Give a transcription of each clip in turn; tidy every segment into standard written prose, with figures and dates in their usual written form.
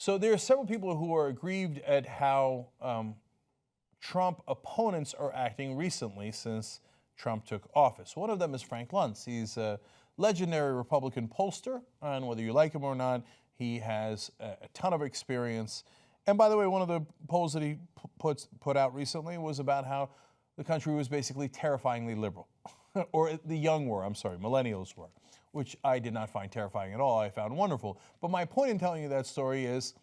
So there are several people who are aggrieved at how Trump opponents are acting recently since Trump took office. One of them is Frank Luntz. He's a legendary Republican pollster, and whether you like him or not, he has a ton of experience. And by the way, one of the polls that he put out recently was about how the country was basically terrifyingly liberal, or the young were, I'm sorry, millennials were, which I did not find terrifying at all. I found wonderful. But my point in telling you that story is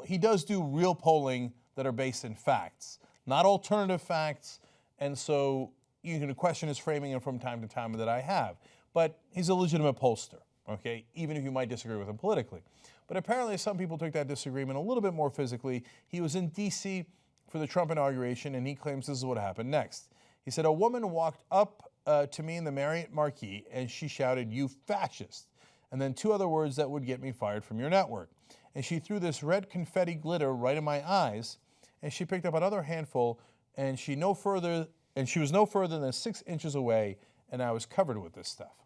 he does do real polling that are based in facts, not alternative facts. And so you can question his framing from time to time that I have. But he's a legitimate pollster, okay, even if you might disagree with him politically. But apparently some people took that disagreement a little bit more physically. He was in D.C. for the Trump inauguration, and he claims this is what happened next. He said, "A woman walked up to me in the Marriott marquee, and she shouted, 'You fascist,' and then two other words that would get me fired from your network. And she threw this red confetti glitter right in my eyes, and she picked up another handful, and she was no further than 6 inches away, and I was covered with this stuff."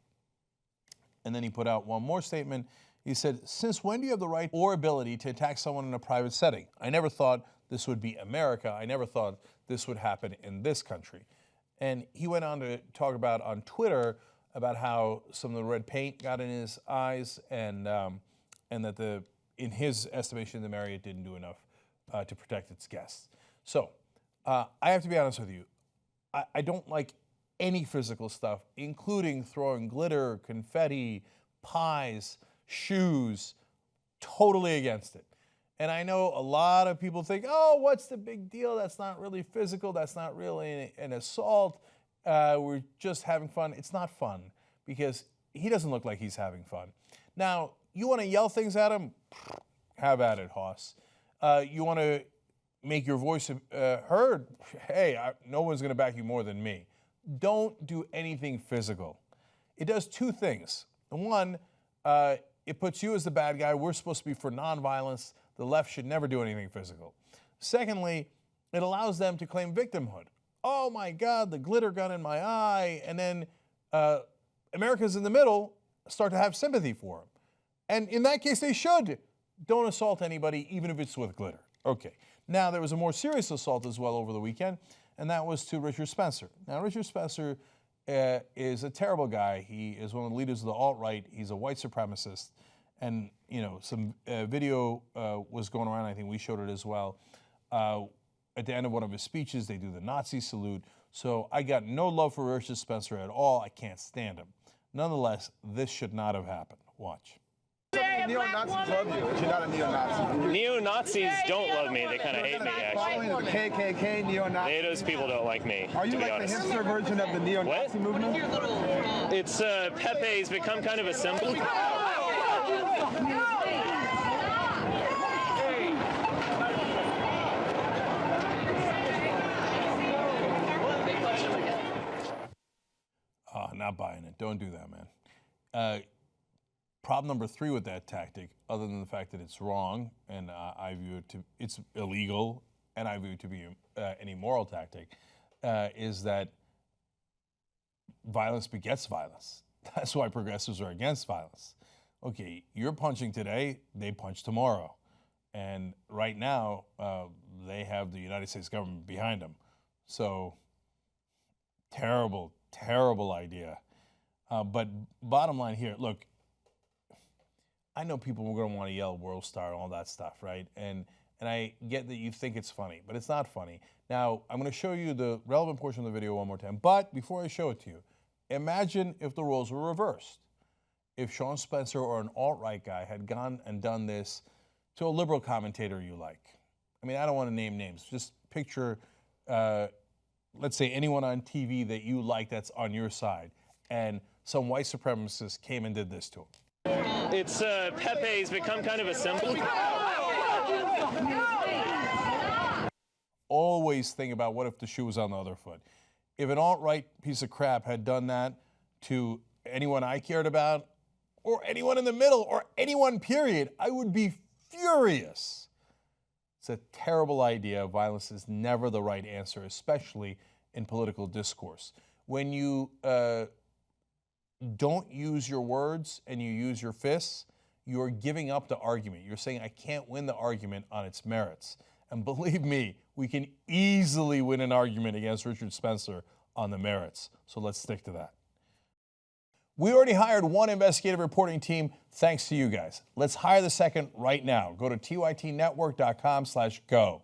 And then he put out one more statement. He said, "Since when do you have the right or ability to attack someone in a private setting? I never thought this would be America. I never thought this would happen in this country." And he went on to talk about on Twitter about how some of the red paint got in his eyes, and that in his estimation, the Marriott didn't do enough to protect its guests. So I have to be honest with you. I don't like any physical stuff, including throwing glitter, confetti, pies, shoes. Totally against it. And I know a lot of people think, oh, what's the big deal? That's not really physical. That's not really an assault. We're just having fun. It's not fun because he doesn't look like he's having fun. Now, you want to yell things at him? Have at it, Hoss. You want to make your voice heard? Hey, no one's going to back you more than me. Don't do anything physical. It does two things. One, it puts you as the bad guy. We're supposed to be for nonviolence. The left should never do anything physical. Secondly, it allows them to claim victimhood. Oh my God, the glitter gun in my eye. And then Americans in the middle start to have sympathy for him. And in that case, they should. Don't assault anybody, even if it's with glitter. Okay. Now, there was a more serious assault as well over the weekend, and that was to Richard Spencer. Now, Richard Spencer is a terrible guy. He is one of the leaders of the alt-right. He's a white supremacist. And, you know, some video was going around. I think we showed it as well. At the end of one of his speeches, they do the Nazi salute. So I got no love for Richard Spencer at all. I can't stand him. Nonetheless, this should not have happened. Watch. Neo-Nazis love you, but you're not a neo-Nazi. Neo-Nazis don't love me. They kind of hate me, actually. Following the KKK, neo-Nazi. Those people don't like me, Are you to be like honest. the hipster version of the neo-Nazi movement? It's Pepe's become kind of a symbol. Not buying it. Don't do that, man. Problem number 3 with that tactic, other than the fact that it's wrong, and I view it it's illegal, and I view it to be an immoral tactic, is that violence begets violence. That's why progressives are against violence. Okay, you're punching today, they punch tomorrow. And right now, they have the United States government behind them. So, terrible, terrible idea. But bottom line here, look, I know people were going to want to yell World Star and all that stuff, right? And I get that you think it's funny, but it's not funny. Now, I'm going to show you the relevant portion of the video one more time. But before I show it to you, imagine if the roles were reversed. If Sean Spencer or an alt-right guy had gone and done this to a liberal commentator you like. I mean, I don't want to name names. Just picture, let's say, anyone on TV that you like that's on your side. And some white supremacist came and did this to him. It's Pepe's become kind of a symbol. Always think about what if the shoe was on the other foot. If an alt-right piece of crap had done that to anyone I cared about, or anyone in the middle, or anyone, period, I would be furious. It's a terrible idea. Violence is never the right answer, especially in political discourse. When you don't use your words and you use your fists, you're giving up the argument. You're saying, I can't win the argument on its merits. And believe me, we can easily win an argument against Richard Spencer on the merits. So let's stick to that. We already hired one investigative reporting team thanks to you guys. Let's hire the second right now. Go to tytnetwork.com/go.